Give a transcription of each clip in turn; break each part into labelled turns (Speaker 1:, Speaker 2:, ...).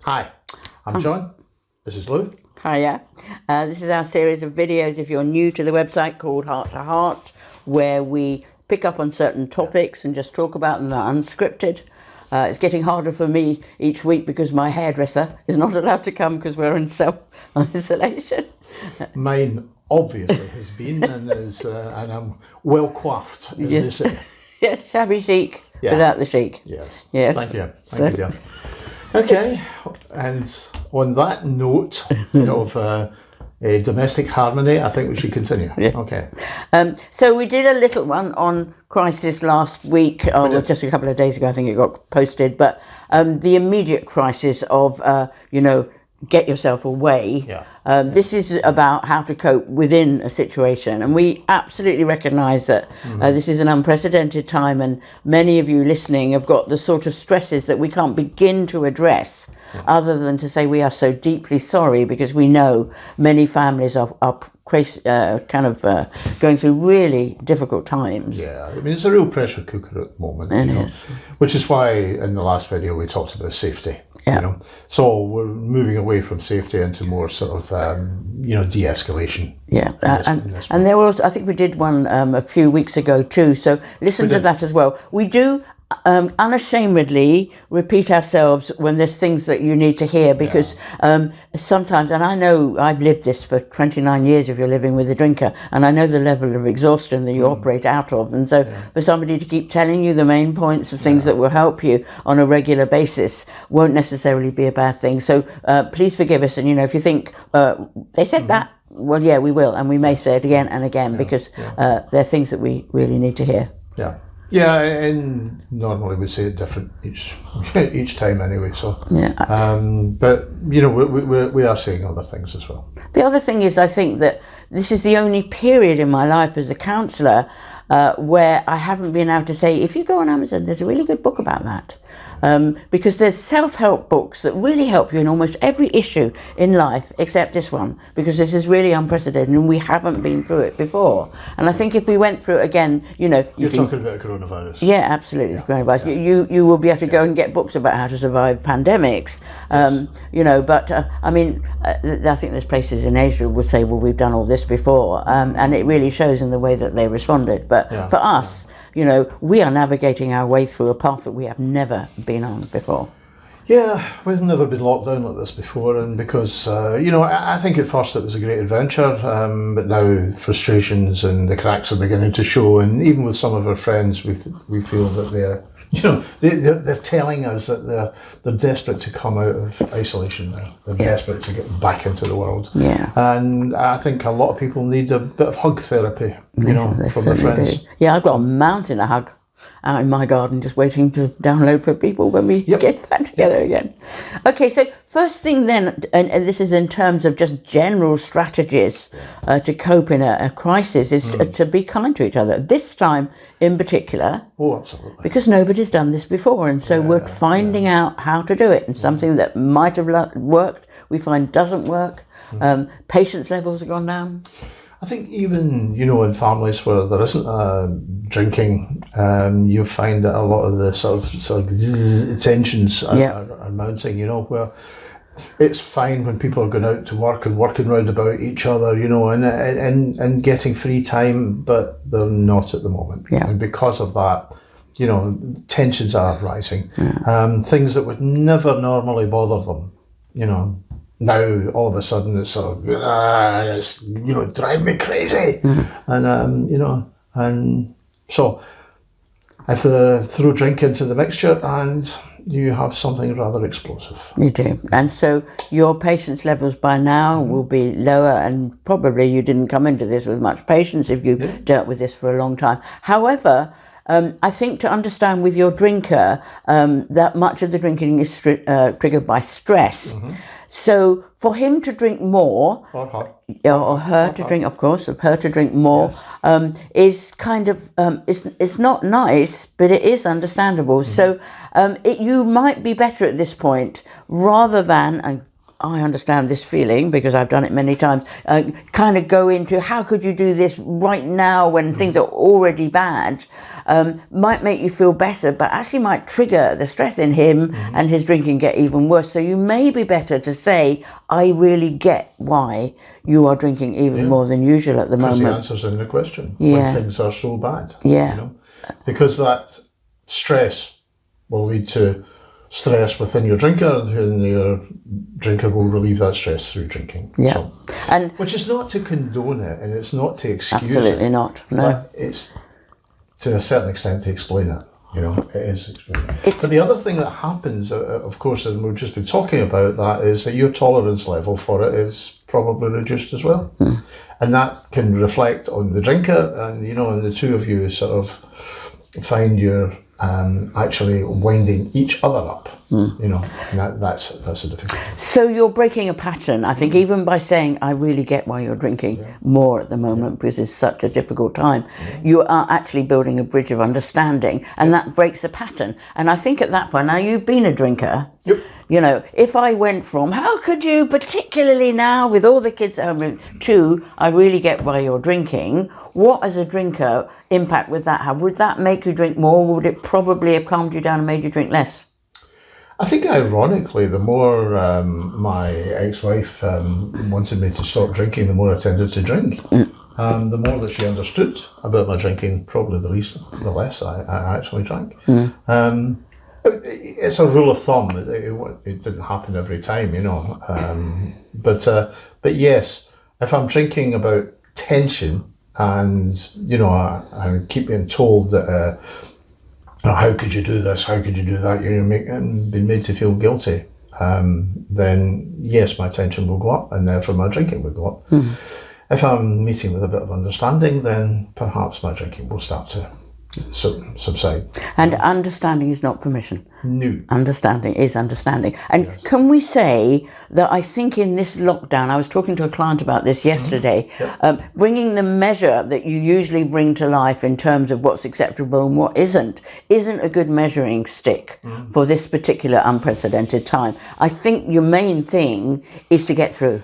Speaker 1: Hi, I'm John. This is Lou.
Speaker 2: Hiya. This is our series of videos, if you're new to the website, called Heart to Heart, where we pick up on certain topics and just talk about them. They're unscripted. It's getting harder for me each week because my hairdresser is not allowed to come because we're in self-isolation.
Speaker 1: Mine obviously has been and I'm well coiffed, as they say.
Speaker 2: Yes, shabby chic without the chic.
Speaker 1: Yes. Thank you. Thank you, dear. Okay, and on that note of domestic harmony, I think we should continue.
Speaker 2: Yeah.
Speaker 1: Okay.
Speaker 2: So we did a little one on crisis last week, or just a couple of days ago, I think it got posted, but the immediate crisis of, get yourself away.
Speaker 1: Yeah.
Speaker 2: This is about how to cope within a situation, and we absolutely recognise that this is an unprecedented time, and many of you listening have got the sort of stresses that we can't begin to address other than to say we are so deeply sorry, because we know many families are going through really difficult times.
Speaker 1: Yeah, I mean, it's a real pressure cooker at the moment.
Speaker 2: It is.
Speaker 1: Which is why in the last video we talked about safety.
Speaker 2: Yeah.
Speaker 1: So we're moving away from safety into more sort of, de-escalation.
Speaker 2: Yeah, and there was, I think we did one a few weeks ago too, so listen to that as well. We do unashamedly repeat ourselves when there's things that you need to hear, because sometimes, and I know I've lived this for 29 years if you're living with a drinker, and I know the level of exhaustion that you operate out of, and so for somebody to keep telling you the main points of things that will help you on a regular basis won't necessarily be a bad thing. So please forgive us, and if you think they said that, well, yeah, we will, and we may say it again and again, because they're things that we really need to hear.
Speaker 1: Yeah, and normally we say it different each time anyway. So, but we are saying other things as well.
Speaker 2: The other thing is, I think that this is the only period in my life as a counsellor where I haven't been able to say, if you go on Amazon, there's a really good book about that. Because there's self-help books that really help you in almost every issue in life except this one, because this is really unprecedented and we haven't been through it before. And I think if we went through it again,
Speaker 1: You're talking about coronavirus.
Speaker 2: Yeah, absolutely, the coronavirus. You will be able to go and get books about how to survive pandemics, but I think there's places in Asia would say, well, we've done all this before, and it really shows in the way that they responded. But for us, we are navigating our way through a path that we have never been on before.
Speaker 1: Yeah, we've never been locked down like this before, and because, I think at first it was a great adventure, but now frustrations and the cracks are beginning to show, and even with some of our friends, we feel that they're telling us that they're desperate to come out of isolation now. They're desperate to get back into the world.
Speaker 2: Yeah.
Speaker 1: And I think a lot of people need a bit of hug therapy, from their friends.
Speaker 2: Do. Yeah, I've got a mountain of hug out in my garden just waiting to download for people when we get back together again. Okay, so first thing then, and this is in terms of just general strategies to cope in a crisis, is to be kind to each other. This time in particular,
Speaker 1: absolutely,
Speaker 2: because nobody's done this before, and so we're finding out how to do it, and something that might have worked, we find doesn't work. Patience levels have gone down.
Speaker 1: I think even, in families where there isn't drinking, you find that a lot of the sort of tensions are mounting, where it's fine when people are going out to work and working round about each other, and getting free time, but they're not at the moment.
Speaker 2: Yeah.
Speaker 1: And because of that, tensions are rising. Things that would never normally bother them, now all of a sudden it's sort of it's drive me crazy, and so if they throw drink into the mixture, and you have something rather explosive.
Speaker 2: You do, and so your patience levels by now will be lower, and probably you didn't come into this with much patience if you've dealt with this for a long time. However, I think to understand with your drinker that much of the drinking is triggered by stress. So for him to drink more, or her to drink, of course, of her to drink more, is kind of, it's not nice, but it is understandable. So you might be better at this point, rather than, and I understand this feeling because I've done it many times, kind of go into how could you do this right now when things are already bad, might make you feel better, but actually might trigger the stress in him and his drinking get even worse. So you may be better to say, I really get why you are drinking even more than usual at the moment.
Speaker 1: Because the answer's in the question
Speaker 2: Yeah.
Speaker 1: when things are so bad.
Speaker 2: Yeah.
Speaker 1: You know? Because that stress will lead to stress within your drinker, and your drinker will relieve that stress through drinking.
Speaker 2: Yeah.
Speaker 1: So,
Speaker 2: And
Speaker 1: which is not to condone it, and it's not to excuse
Speaker 2: absolutely
Speaker 1: it.
Speaker 2: not. No.
Speaker 1: But it's to a certain extent to explain it. You know, it is explaining. But the other thing that happens, of course, and we've just been talking about that, is that your tolerance level for it is probably reduced as well. And that can reflect on the drinker, and, you know, and the two of you sort of find you're actually winding each other up. You know, and that's a difficult thing.
Speaker 2: So you're breaking a pattern, I think, even by saying, I really get why you're drinking more at the moment because it's such a difficult time. You are actually building a bridge of understanding, and that breaks a pattern. And I think at that point, now you've been a drinker, you know, if I went from, how could you, particularly now with all the kids at home, to, I really get why you're drinking, what as a drinker impact would that have? Would that make you drink more, or would it probably have calmed you down and made you drink less?
Speaker 1: I think ironically, the more my ex-wife wanted me to stop drinking, the more I tended to drink. The more that she understood about my drinking, probably the less I actually drank. It's a rule of thumb. It didn't happen every time, you know. But yes, if I'm drinking about tension, and you know, I keep being told that. How could you do this? How could you do that? You're being made to feel guilty. Then yes, my tension will go up, and therefore my drinking will go up. If I'm meeting with a bit of understanding, then perhaps my drinking will start to subside.
Speaker 2: And understanding is not permission.
Speaker 1: No.
Speaker 2: Understanding is understanding. And can we say that I think in this lockdown, I was talking to a client about this yesterday, bringing the measure that you usually bring to life in terms of what's acceptable and what isn't a good measuring stick for this particular unprecedented time. I think your main thing is to get through.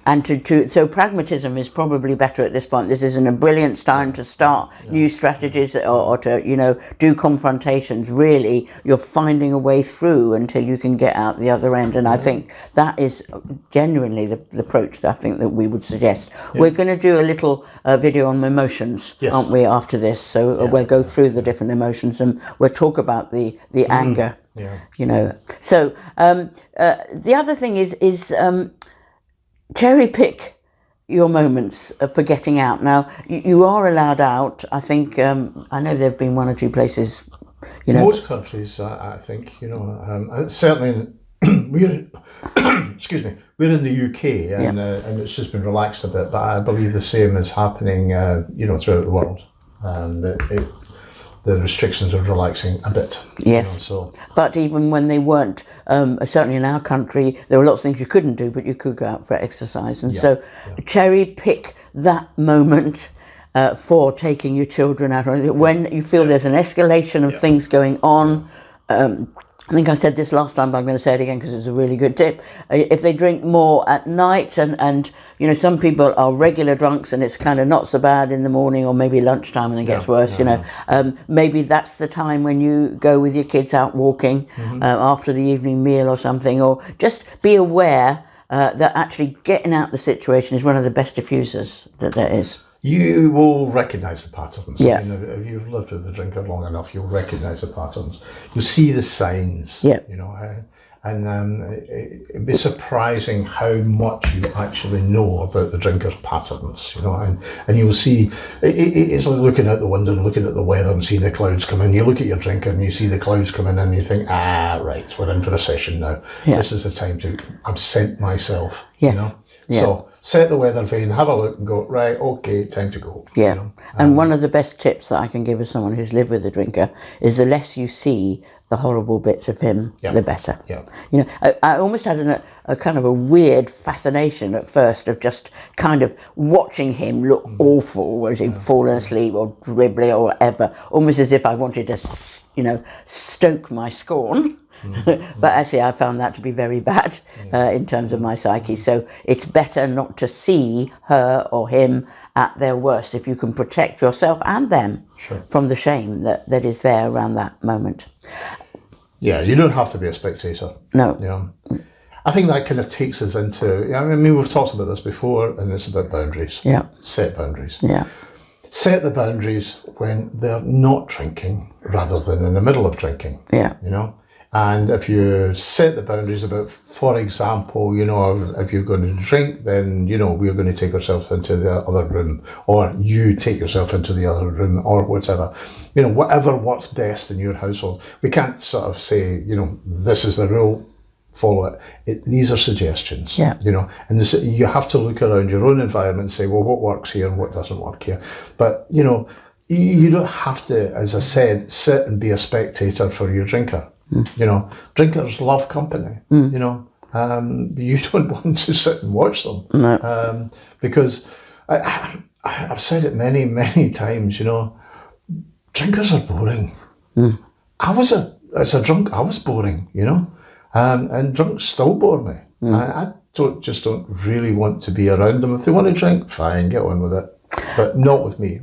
Speaker 2: And so pragmatism is probably better at this point. This isn't a brilliant time to start new strategies or to, you know, do confrontations. Really, you're finding a way through until you can get out the other end. And I think that is genuinely the approach that I think that we would suggest. We're going to do a little video on emotions, aren't we, after this? So we'll go through the different emotions, and we'll talk about the anger. You know. So the other thing is cherry pick your moments for getting out. Now, you are allowed out. I think, I know there have been one or two places, you know.
Speaker 1: Most countries, I think, you know, certainly, excuse me, we're in the UK, and it's just been relaxed a bit, but I believe the same is happening, you know, throughout the world. The restrictions are relaxing a bit.
Speaker 2: Yes.
Speaker 1: You know, so.
Speaker 2: But even when they weren't, certainly in our country, there were lots of things you couldn't do, but you could go out for exercise. And so cherry pick that moment for taking your children out. When you feel there's an escalation of things going on, I think I said this last time, but I'm going to say it again because it's a really good tip. If they drink more at night, and you know, some people are regular drunks and it's kind of not so bad in the morning or maybe lunchtime and it gets worse, you know. Maybe that's the time when you go with your kids out walking after the evening meal or something, or just be aware that actually getting out the situation is one of the best diffusers that there is.
Speaker 1: You will recognise the patterns.
Speaker 2: Yeah.
Speaker 1: I mean, if you've lived with a drinker long enough, you'll recognise the patterns. You'll see the signs.
Speaker 2: Yeah.
Speaker 1: You know, and it'd be surprising how much you actually know about the drinker's patterns. You know, and you'll see it's like looking out the window and looking at the weather and seeing the clouds come in. You look at your drinker and you see the clouds come in, and you think, right, we're in for a session now.
Speaker 2: Yeah.
Speaker 1: This is the time to absent myself.
Speaker 2: Yeah.
Speaker 1: You know.
Speaker 2: Yeah.
Speaker 1: So set the weather vane, have a look and go, right, okay, time to go.
Speaker 2: Yeah.
Speaker 1: You know?
Speaker 2: And one of the best tips that I can give as someone who's lived with a drinker is the less you see the horrible bits of him, the better.
Speaker 1: Yeah.
Speaker 2: You know, I almost had a kind of a weird fascination at first of just kind of watching him look awful as he'd fallen asleep or dribbling or whatever, almost as if I wanted to, you know, stoke my scorn. But actually I found that to be very bad in terms of my psyche. So it's better not to see her or him at their worst if you can protect yourself and them from the shame that is there around that moment.
Speaker 1: Yeah, you don't have to be a spectator.
Speaker 2: No.
Speaker 1: You know, I think that kind of takes us into, I mean, we've talked about this before, and it's about boundaries.
Speaker 2: Yeah.
Speaker 1: Set boundaries.
Speaker 2: Yeah.
Speaker 1: Set the boundaries when they're not drinking rather than in the middle of drinking.
Speaker 2: Yeah.
Speaker 1: You know, and if you set the boundaries about, for example, you know, if you're going to drink, then, you know, we're going to take ourselves into the other room, or you take yourself into the other room, or whatever. You know, whatever works best in your household. We can't sort of say, you know, this is the rule, follow it. These are suggestions, you know, and you have to look around your own environment and say, well, what works here and what doesn't work here. But, you know, you don't have to, as I said, sit and be a spectator for your drinker. You know, drinkers love company, you know. You don't want to sit and watch them.
Speaker 2: No.
Speaker 1: Because I've said it many, many times, you know, drinkers are boring. As a drunk, I was boring, you know. And drunks still bore me. I don't really want to be around them. If they want to drink, fine, get on with it. But not with me.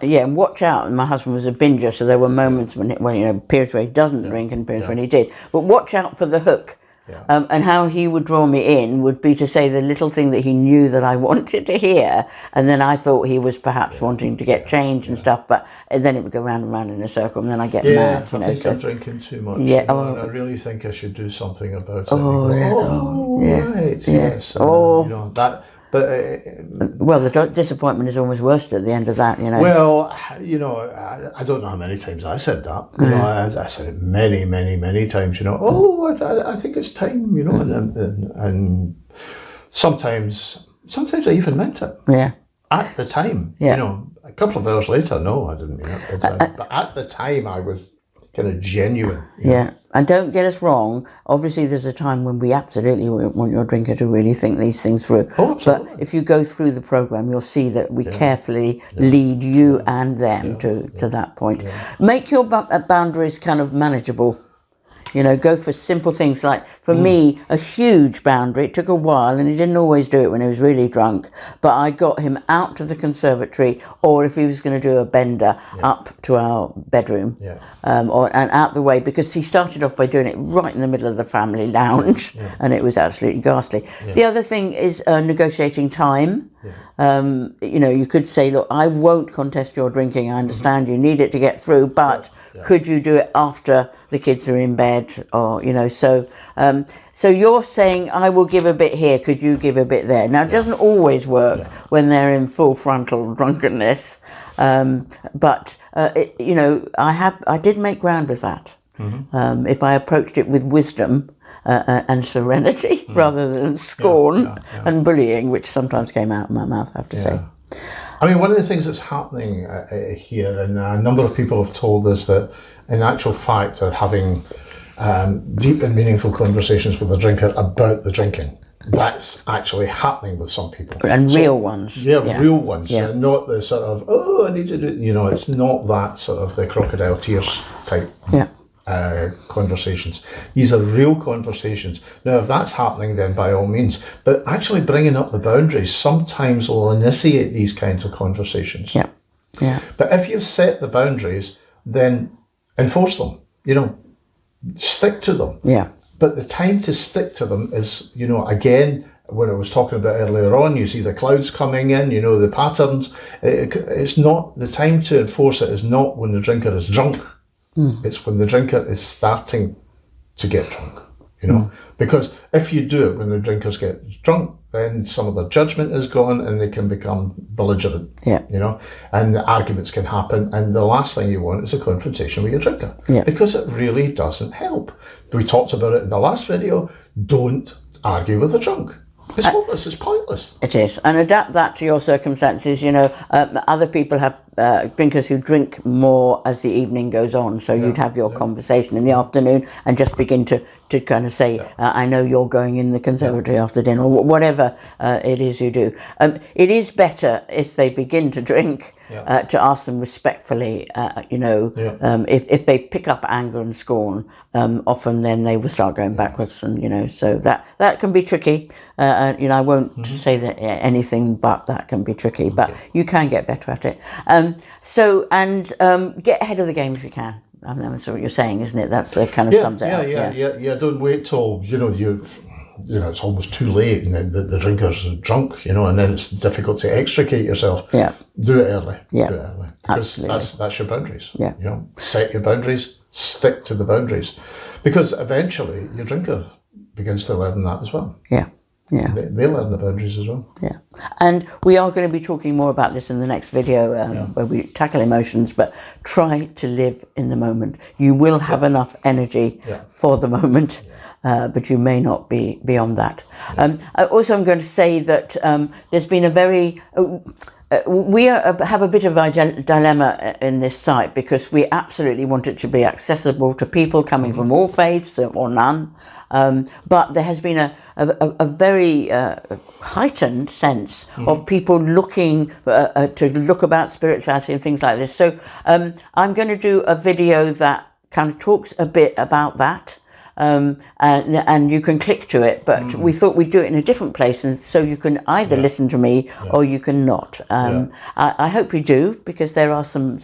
Speaker 2: Yeah, and watch out. And my husband was a binger, so there were moments when you know, periods where he doesn't drink and periods when he did. But watch out for the hook. Yeah. And how he would draw me in would be to say the little thing that he knew that I wanted to hear, and then I thought he was perhaps wanting to get change and stuff, but then it would go round and round in a circle, and then I get mad.
Speaker 1: I think I'm drinking too much.
Speaker 2: Yeah,
Speaker 1: you know, and I really think I should do something about it.
Speaker 2: Yes.
Speaker 1: You know that. But
Speaker 2: well, the disappointment is almost worse at the end of that, you know.
Speaker 1: Well, you know, I don't know how many times I said that. You know, I said it many, many, many times. You know, I think it's time. You know, and sometimes I even meant it.
Speaker 2: Yeah.
Speaker 1: At the time, you know, a couple of hours later, no, I didn't mean it. But at the time, I was kind of genuine.
Speaker 2: Yeah. And don't get us wrong, obviously there's a time when we absolutely want your drinker to really think these things through.
Speaker 1: Oh, absolutely.
Speaker 2: But if you go through the programme, you'll see that we carefully lead you and them to that point. Yeah. Make your boundaries kind of manageable. You know, go for simple things like, for me, a huge boundary. It took a while, and he didn't always do it when he was really drunk. But I got him out to the conservatory, or if he was going to do a bender, up to our bedroom, and out the way, because he started off by doing it right in the middle of the family lounge, and it was absolutely ghastly. Yeah. The other thing is negotiating time. Yeah. You know, you could say, look, I won't contest your drinking. I understand you need it to get through, but could you do it after the kids are in bed? Or, you know, so you're saying, I will give a bit here, could you give a bit there? Now, it doesn't always work when they're in full frontal drunkenness, but you know, I did make ground with that. If I approached it with wisdom and serenity rather than scorn and bullying, which sometimes came out of my mouth, I have to say.
Speaker 1: I mean, one of the things that's happening here, and a number of people have told us that in actual fact are having deep and meaningful conversations with the drinker about the drinking. That's actually happening with some people.
Speaker 2: And real ones.
Speaker 1: Yeah, real ones. Not the sort of, oh, I need to do, you know, it's not that sort of the crocodile tears type conversations. These are real conversations. Now, if that's happening, then by all means. But actually bringing up the boundaries sometimes will initiate these kinds of conversations.
Speaker 2: Yeah.
Speaker 1: But if you've set the boundaries, then enforce them. You know, stick to them. Yeah. But the time to stick to them is, you know, again, when I was talking about earlier on, you see the clouds coming in, you know, the patterns. It's not, the time to enforce it is not when the drinker is drunk. It's when the drinker is starting to get drunk, you know. Because if you do it when the drinkers get drunk, then some of their judgment is gone and they can become belligerent, you know, and the arguments can happen. And the last thing you want is a confrontation with your drinker, because it really doesn't help. We talked about it in the last video. Don't argue with a drunk. It's hopeless, it's pointless.
Speaker 2: It is. And adapt that to your circumstances. You know, other people have drinkers who drink more as the evening goes on. So you'd have your conversation in the afternoon and just begin to kind of say, I know you're going in the conservatory after dinner, or whatever it is you do. It is better if they begin to drink to ask them respectfully, if they pick up anger and scorn, often then they will start going backwards, and so that can be tricky. I won't say that anything but that can be tricky, but you can get better at it. Get ahead of the game if you can. I mean, that's what you're saying, isn't it? That's kind of sums it up.
Speaker 1: Yeah. Don't wait till it's almost too late and then the drinker's drunk, and then it's difficult to extricate yourself.
Speaker 2: Yeah.
Speaker 1: Do it early.
Speaker 2: Yeah.
Speaker 1: Do it early. Because that's your boundaries.
Speaker 2: Yeah.
Speaker 1: Set your boundaries, stick to the boundaries. Because eventually your drinker begins to learn that as well.
Speaker 2: Yeah. Yeah.
Speaker 1: They learn the boundaries as well.
Speaker 2: Yeah. And we are going to be talking more about this in the next video where we tackle emotions, but try to live in the moment. You will have enough energy for the moment. But you may not be beyond that. Also, I'm going to say that there's been a very... we have a bit of a dilemma in this site because we absolutely want it to be accessible to people coming from all faiths or none. But there has been a very heightened sense of people looking to look about spirituality and things like this. So I'm going to do a video that kind of talks a bit about that. And you can click to it, but we thought we'd do it in a different place, and so you can either listen to me or you can not. I hope you do, because there are some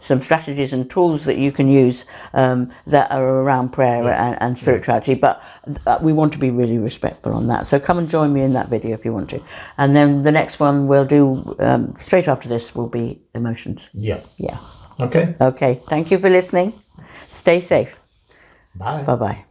Speaker 2: strategies and tools that you can use that are around prayer and spirituality, but we want to be really respectful on that. So come and join me in that video if you want to. And then the next one we'll do straight after this will be emotions. Yeah.
Speaker 1: Okay.
Speaker 2: Thank you for listening. Stay safe.
Speaker 1: Bye.
Speaker 2: Bye-bye.